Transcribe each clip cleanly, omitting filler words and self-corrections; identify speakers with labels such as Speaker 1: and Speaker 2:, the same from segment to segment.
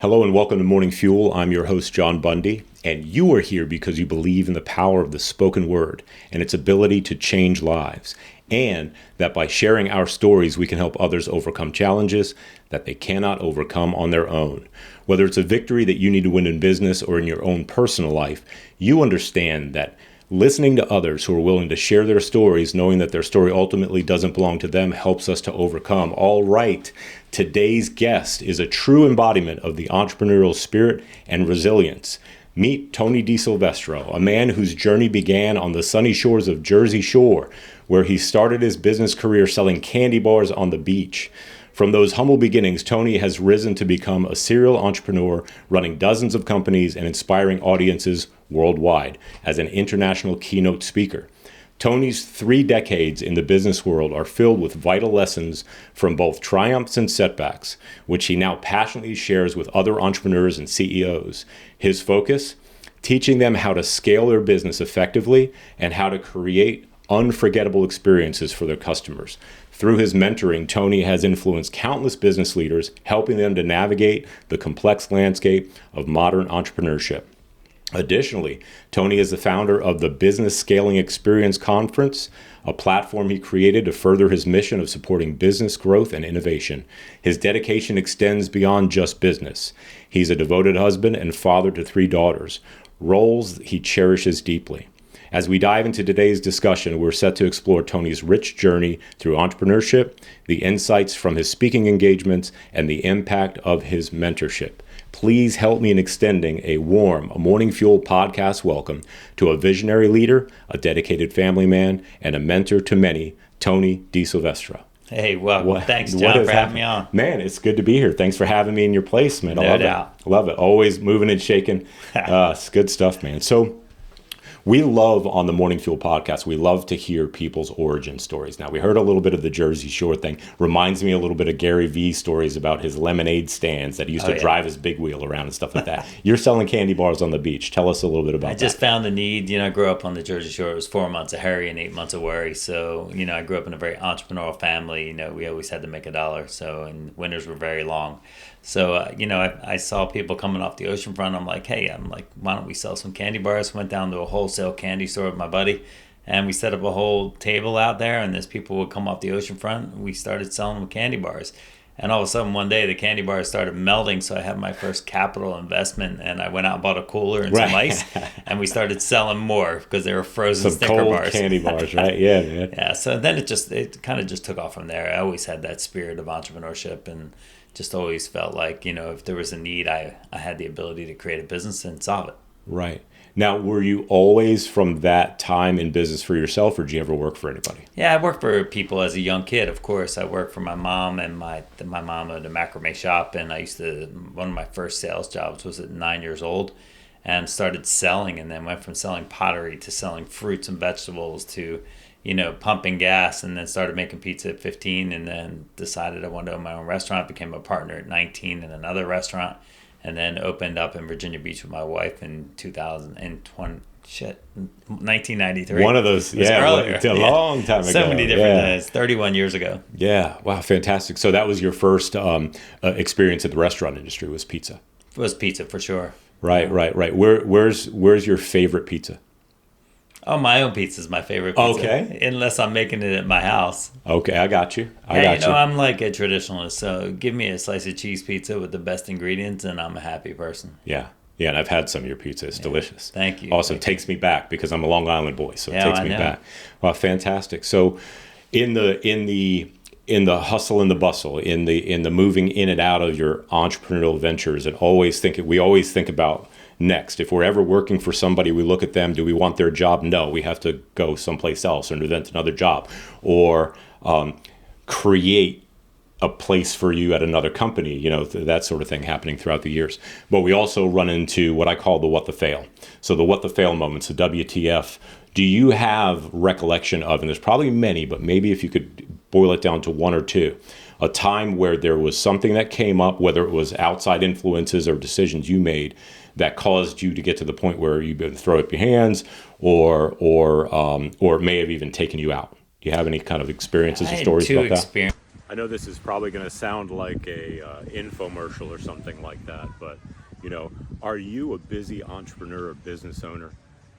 Speaker 1: Hello and welcome to Morning Fuel. I'm your host, John Bundy, and you are here because you believe in the power of the spoken word and its ability to change lives, and that by sharing our stories, we can help others overcome challenges that they cannot overcome on their own. Whether it's a victory that you need to win in business or in your own personal life, you understand that listening to others who are willing to share their stories, knowing that their story ultimately doesn't belong to them, helps us to overcome. All right, today's guest is a true embodiment of the entrepreneurial spirit and resilience. Meet Tony Disilvestro, a man whose journey began on the sunny shores of Jersey Shore, where he started his business career selling candy bars on the beach. From those humble beginnings, Tony has risen to become a serial entrepreneur, running dozens of companies and inspiring audiences worldwide as an international keynote speaker. Tony's 3 decades in the business world are filled with vital lessons from both triumphs and setbacks, which he now passionately shares with other entrepreneurs and CEOs. His focus? Teaching them how to scale their business effectively and how to create unforgettable experiences for their customers. Through his mentoring, Tony has influenced countless business leaders, helping them to navigate the complex landscape of modern entrepreneurship. Additionally, Tony is the founder of the Business Scaling Experience Conference, a platform he created to further his mission of supporting business growth and innovation. His dedication extends beyond just business. He's a devoted husband and father to 3 daughters, roles he cherishes deeply. As we dive into today's discussion, we're set to explore Tony's rich journey through entrepreneurship, the insights from his speaking engagements, and the impact of his mentorship. Please help me in extending a warm Morning Fuel podcast welcome to a visionary leader, a dedicated family man, and a mentor to many, Tony Disilvestro.
Speaker 2: Hey, well, thanks, John, for having me on.
Speaker 1: Man, it's good to be here. Thanks for having me in your place, man.
Speaker 2: No doubt.
Speaker 1: Love it. Always moving and shaking. It's good stuff, man. So we love on the Morning Fuel podcast, we love to hear people's origin stories. Now, we heard a little bit of the Jersey Shore thing. Reminds me a little bit of Gary Vee stories about his lemonade stands that he used to drive his big wheel around and stuff like that. You're selling candy bars on the beach. Tell us a little bit about that.
Speaker 2: I just found the need. I grew up on the Jersey Shore. It was 4 months of hurry and 8 months of worry. So, I grew up in a very entrepreneurial family. We always had to make a dollar. So, and winters were very long. So, I saw people coming off the oceanfront. I'm like, why don't we sell some candy bars? Went down to a wholesale candy store with my buddy, and we set up a whole table out there, and as people would come off the oceanfront, we started selling them candy bars. And all of a sudden, one day, the candy bars started melting, so I had my first capital investment, and I went out and bought a cooler and some ice, and we started selling more because they were frozen
Speaker 1: some
Speaker 2: Snicker
Speaker 1: cold
Speaker 2: bars.
Speaker 1: candy bars, right? Yeah, man.
Speaker 2: Yeah, so then it kind of just took off from there. I always had that spirit of entrepreneurship and just always felt like, if there was a need, I had the ability to create a business and solve it.
Speaker 1: Right. Now, were you always from that time in business for yourself, or did you ever work for anybody?
Speaker 2: Yeah, I worked for people as a young kid, of course. I worked for my mom, and my mom owned a macrame shop, and one of my first sales jobs was at 9 years old, and started selling, and then went from selling pottery to selling fruits and vegetables to pumping gas, and then started making pizza at 15, and then decided I wanted to own my own restaurant, became a partner at 19 in another restaurant, and then opened up in Virginia Beach with my wife in 1993.
Speaker 1: One of those,
Speaker 2: earlier.
Speaker 1: A long time ago.
Speaker 2: So many different days, 31 years ago.
Speaker 1: Yeah, wow, fantastic. So that was your first experience in the restaurant industry, was pizza?
Speaker 2: It was pizza, for sure.
Speaker 1: Right. Where's your favorite pizza?
Speaker 2: Oh, my own pizza is my favorite pizza.
Speaker 1: Okay.
Speaker 2: Unless I'm making it at my house.
Speaker 1: Okay, I got you.
Speaker 2: I'm like a traditionalist, so give me a slice of cheese pizza with the best ingredients, and I'm a happy person.
Speaker 1: Yeah, and I've had some of your pizza. It's delicious.
Speaker 2: Thank you.
Speaker 1: Also, takes me back because I'm a Long Island boy, so it takes me back. Well, fantastic. So, in the hustle and the bustle, in the moving in and out of your entrepreneurial ventures, and we always think about next. If we're ever working for somebody, we look at them. Do we want their job? No, we have to go someplace else or invent another job, or create a place for you at another company. That sort of thing happening throughout the years. But we also run into what I call the what the fail. So the what the fail moments, the WTF. Do you have recollection of, and there's probably many, but maybe if you could boil it down to 1 or 2, a time where there was something that came up, whether it was outside influences or decisions you made that caused you to get to the point where you throw up your hands, or it may have even taken you out. Do you have any kind of experiences or stories about that? I know this is probably going to sound like a infomercial or something like that, but are you a busy entrepreneur or business owner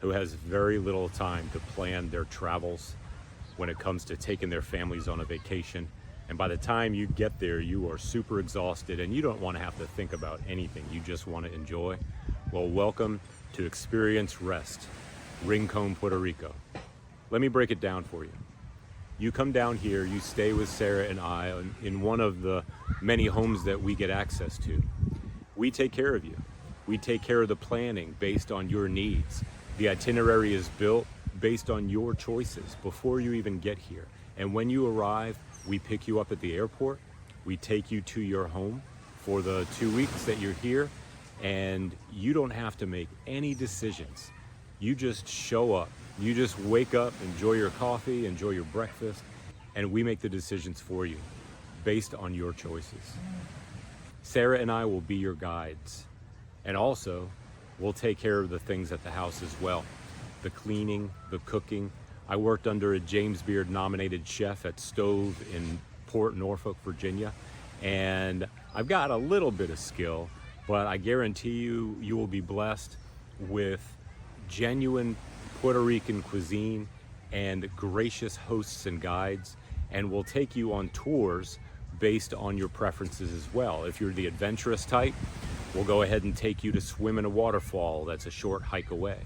Speaker 1: who has very little time to plan their travels when it comes to taking their families on a vacation? And by the time you get there, you are super exhausted and you don't want to have to think about anything. You just want to enjoy. Well, welcome to Experience Rest, Rincon, Puerto Rico. Let me break it down for you. You come down here, you stay with Sarah and I in one of the many homes that we get access to. We take care of you. We take care of the planning based on your needs. The itinerary is built based on your choices before you even get here. And when you arrive, we pick you up at the airport. We take you to your home for the 2 weeks that you're here, and you don't have to make any decisions. You just show up. You just wake up, enjoy your coffee, enjoy your breakfast, and we make the decisions for you based on your choices. Sarah and I will be your guides. And also, we'll take care of the things at the house as well. The cleaning, the cooking. I worked under a James Beard nominated chef at Stove in Port Norfolk, Virginia. And I've got a little bit of skill, but I guarantee you will be blessed with genuine Puerto Rican cuisine and gracious hosts and guides. And we'll take you on tours based on your preferences as well. If you're the adventurous type, we'll go ahead and take you to swim in a waterfall that's a short hike away.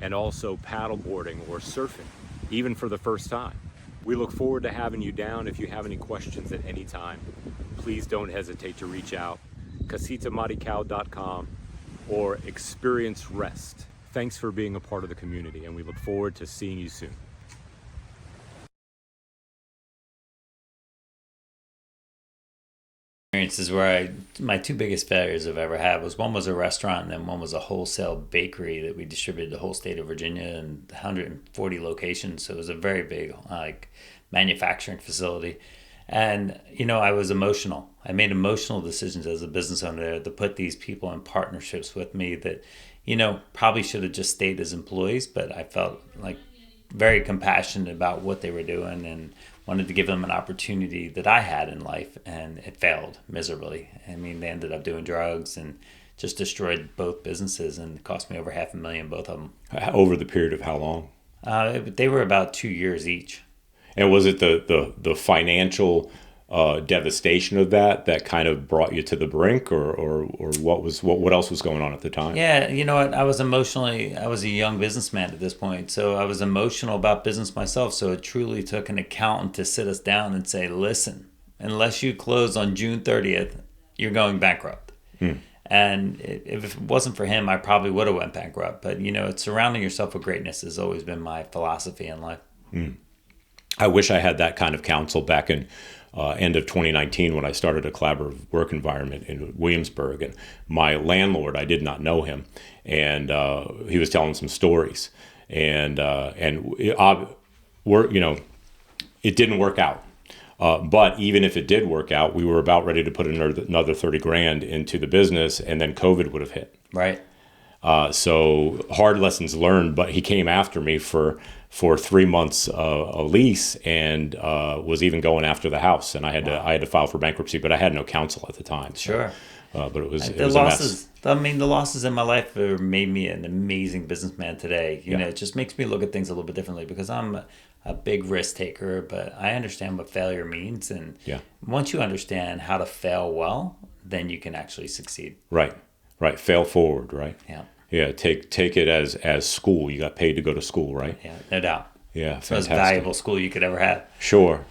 Speaker 1: And also paddleboarding or surfing, even for the first time. We look forward to having you down. If you have any questions at any time, please don't hesitate to reach out. CasitaMaricao.com or Experience Rest. Thanks for being a part of the community, and we look forward to seeing you soon.
Speaker 2: Experiences where my two biggest failures I've ever had was one was a restaurant and then one was a wholesale bakery that we distributed the whole state of Virginia and 140 locations. So it was a very big manufacturing facility. And, I was emotional. I made emotional decisions as a business owner to put these people in partnerships with me that, probably should have just stayed as employees, but I felt like very compassionate about what they were doing and wanted to give them an opportunity that I had in life, and it failed miserably. I mean, they ended up doing drugs and just destroyed both businesses, and it cost me over $500,000, both of them.
Speaker 1: Over the period of how long?
Speaker 2: They were about 2 years each.
Speaker 1: And was it the financial devastation of that kind of brought you to the brink, or what else was going on at the time?
Speaker 2: Yeah, you know what? I was a young businessman at this point, so I was emotional about business myself. So it truly took an accountant to sit us down and say, listen, unless you close on June 30th, you're going bankrupt. And if it wasn't for him, I probably would have went bankrupt. But, surrounding yourself with greatness has always been my philosophy in life.
Speaker 1: I wish I had that kind of counsel back in end of 2019 when I started a collaborative work environment in Williamsburg. And my landlord, I did not know him, and he was telling some stories, and it didn't work out. But even if it did work out, we were about ready to put another 30 grand into the business, and then COVID would have hit.
Speaker 2: Right.
Speaker 1: So hard lessons learned, but he came after me for 3 months a lease, and was even going after the house, and I had to file for bankruptcy, but I had no counsel at the time. So,
Speaker 2: sure.
Speaker 1: But it was
Speaker 2: the losses. A mess. The losses in my life have made me an amazing businessman today. It just makes me look at things a little bit differently because I'm a big risk taker, but I understand what failure means, and once you understand how to fail well, then you can actually succeed.
Speaker 1: Right. Fail forward. Right.
Speaker 2: Yeah.
Speaker 1: Yeah. Take it as school. You got paid to go to school, right?
Speaker 2: Yeah. No doubt.
Speaker 1: Yeah.
Speaker 2: It's the most valuable school you could ever have.
Speaker 1: Sure.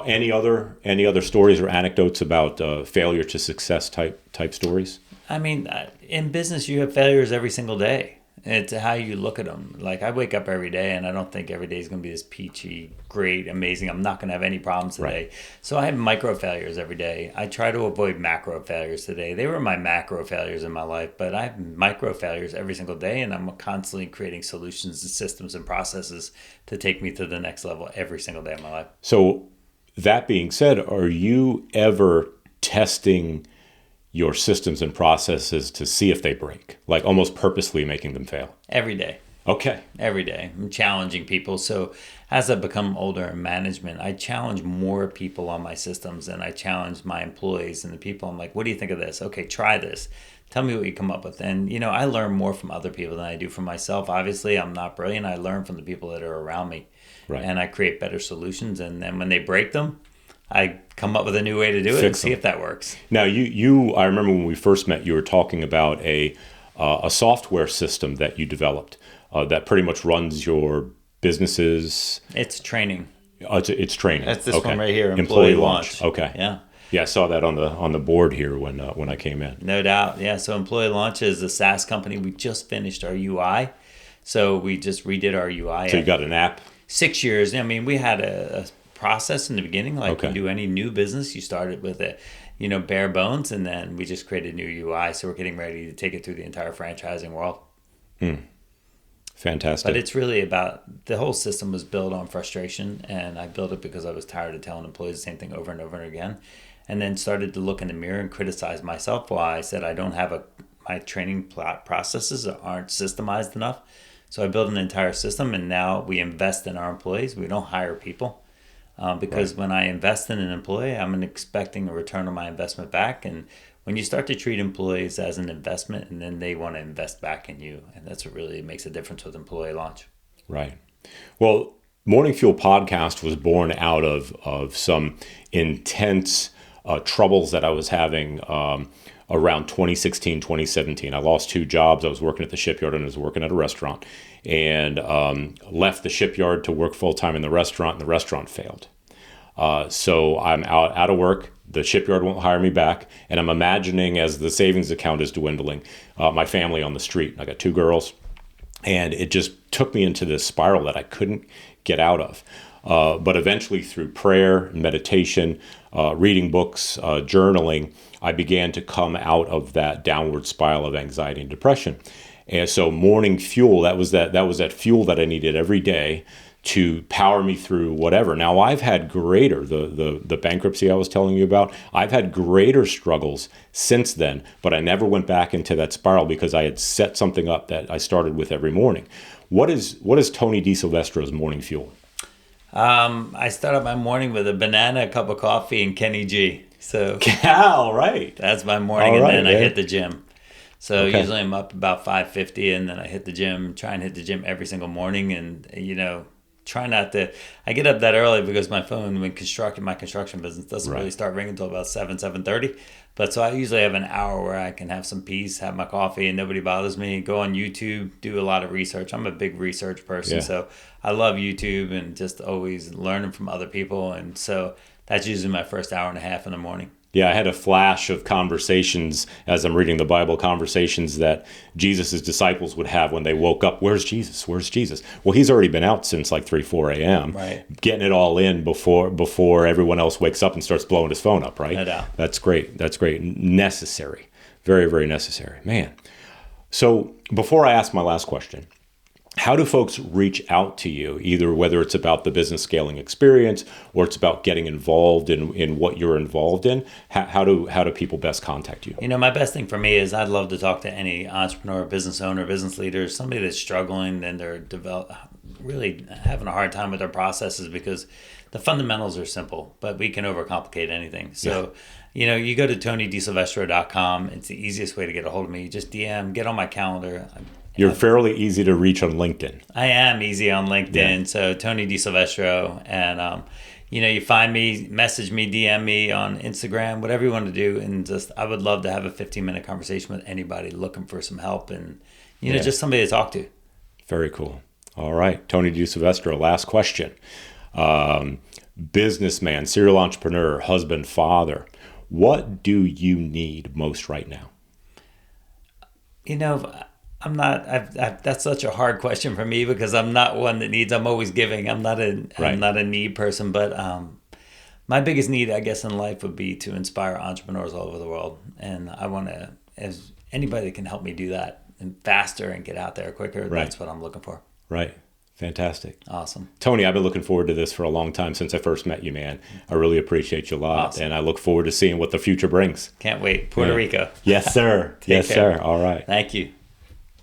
Speaker 1: Any other stories or anecdotes about failure to success type stories?
Speaker 2: I mean, in business, you have failures every single day. It's how you look at them. Like, I wake up every day, and I don't think every day is going to be this peachy, great, amazing. I'm not going to have any problems today. Right. So I have micro failures every day. I try to avoid macro failures today. They were my macro failures in my life, but I have micro failures every single day, and I'm constantly creating solutions and systems and processes to take me to the next level every single day of my life.
Speaker 1: So that being said, are you ever testing your systems and processes to see if they break, like almost purposely making them fail?
Speaker 2: Every day.
Speaker 1: Okay.
Speaker 2: Every day. I'm challenging people. So as I become older in management, I challenge more people on my systems, and I challenge my employees and the people. I'm like, what do you think of this? Okay, try this. Tell me what you come up with. And, I learn more from other people than I do from myself. Obviously, I'm not brilliant. I learn from the people that are around me.
Speaker 1: Right.
Speaker 2: And I create better solutions. And then when they break them, I come up with a new way to do it
Speaker 1: Fix
Speaker 2: and see
Speaker 1: them.
Speaker 2: if that works.
Speaker 1: Now, I remember when we first met, you were talking about a software system that you developed that pretty much runs your businesses.
Speaker 2: It's training.
Speaker 1: It's training.
Speaker 2: That's this
Speaker 1: Okay.
Speaker 2: one right here, employee launch.
Speaker 1: Okay.
Speaker 2: Yeah.
Speaker 1: Yeah, I saw that on the board here when I came in.
Speaker 2: No doubt. Yeah. So Employee Launch is a SaaS company. We just finished our UI. So we just redid our UI.
Speaker 1: So you got an app?
Speaker 2: 6 years. I mean, we had a process in the beginning, like
Speaker 1: Okay.
Speaker 2: you do any new business. You started with bare bones, and then we just created a new UI. So we're getting ready to take it through the entire franchising world.
Speaker 1: Fantastic.
Speaker 2: But it's really about, the whole system was built on frustration, and I built it because I was tired of telling employees the same thing over and over and again, and then started to look in the mirror and criticize myself why I said I don't have my training processes aren't systemized enough. So I built an entire system, and now we invest in our employees. We don't hire people because when I invest in an employee, I'm expecting a return on my investment back. And when you start to treat employees as an investment, and then they want to invest back in you, and that's what really makes a difference with Employee Launch.
Speaker 1: Right. Well, Morning Fuel podcast was born out of some intense troubles that I was having around 2016, 2017. I lost 2 jobs. I was working at the shipyard and I was working at a restaurant, and left the shipyard to work full-time in the restaurant, and the restaurant failed. So I'm out of work. The shipyard won't hire me back. And I'm imagining, as the savings account is dwindling, my family on the street. I got 2 girls. And it just took me into this spiral that I couldn't get out of. But eventually, through prayer, meditation, reading books, journaling, I began to come out of that downward spiral of anxiety and depression. And so Morning Fuel, that was that fuel that I needed every day to power me through whatever. Now, I've had greater, the bankruptcy I was telling you about, I've had greater struggles since then, but I never went back into that spiral because I had set something up that I started with every morning. What is Tony Disilvestro's Morning Fuel?
Speaker 2: I start out my morning with a banana, a cup of coffee, and Kenny G. So
Speaker 1: All right.
Speaker 2: that's my morning,
Speaker 1: All right,
Speaker 2: and then I
Speaker 1: man.
Speaker 2: hit the gym. So
Speaker 1: Okay.
Speaker 2: usually I'm up about 5:50, and then I hit the gym, try and hit the gym every single morning, and try not to. I get up that early because my phone, my construction business doesn't
Speaker 1: Right.
Speaker 2: really start ringing until about 7:30. But so I usually have an hour where I can have some peace, have my coffee, and nobody bothers me. Go on YouTube, do a lot of research. I'm a big research person,
Speaker 1: Yeah.
Speaker 2: so I love YouTube and just always learning from other people. And so that's usually my first hour and a half in the morning.
Speaker 1: Yeah, I had a flash of conversations as I'm reading the Bible, conversations that Jesus' disciples would have when they woke up. Where's Jesus? Where's Jesus? Well, he's already been out since like 3, 4 a.m.
Speaker 2: Right.
Speaker 1: Getting it all in before everyone else wakes up and starts blowing his phone up, right?
Speaker 2: No doubt.
Speaker 1: That's great. That's great. Necessary. Very, very necessary. Man. So before I ask my last question, how do folks reach out to you, either whether it's about the business scaling experience or it's about getting involved in what you're involved in? How do people best contact you?
Speaker 2: My best thing for me is I'd love to talk to any entrepreneur, business owner, business leader, somebody that's struggling and they're really having a hard time with their processes, because the fundamentals are simple, but we can overcomplicate anything. So, you go to TonyDisilvestro.com. It's the easiest way to get a hold of me. Just DM, get on my calendar.
Speaker 1: You're fairly easy to reach on LinkedIn.
Speaker 2: I am easy on LinkedIn.
Speaker 1: Yeah.
Speaker 2: So Tony Disilvestro, and you find me, message me, DM me on Instagram, whatever you want to do, and I would love to have a 15-minute conversation with anybody looking for some help, and just somebody to talk to.
Speaker 1: Very cool. All right, Tony Disilvestro. Last question. Businessman, serial entrepreneur, husband, father. What do you need most right now?
Speaker 2: I'm not. That's such a hard question for me because I'm not one that needs. I'm always giving. I'm not a need person. But my biggest need, I guess, in life would be to inspire entrepreneurs all over the world, and I want to, as anybody that can help me do that and faster and get out there quicker.
Speaker 1: Right.
Speaker 2: That's what I'm looking for.
Speaker 1: Right. Fantastic.
Speaker 2: Awesome.
Speaker 1: Tony, I've been looking forward to this for a long time since I first met you, man. I really appreciate you a lot,
Speaker 2: Awesome.
Speaker 1: and I look forward to seeing what the future brings.
Speaker 2: Can't wait. Puerto Rico.
Speaker 1: Yes, sir. Yes,
Speaker 2: care.
Speaker 1: sir. All right.
Speaker 2: Thank you.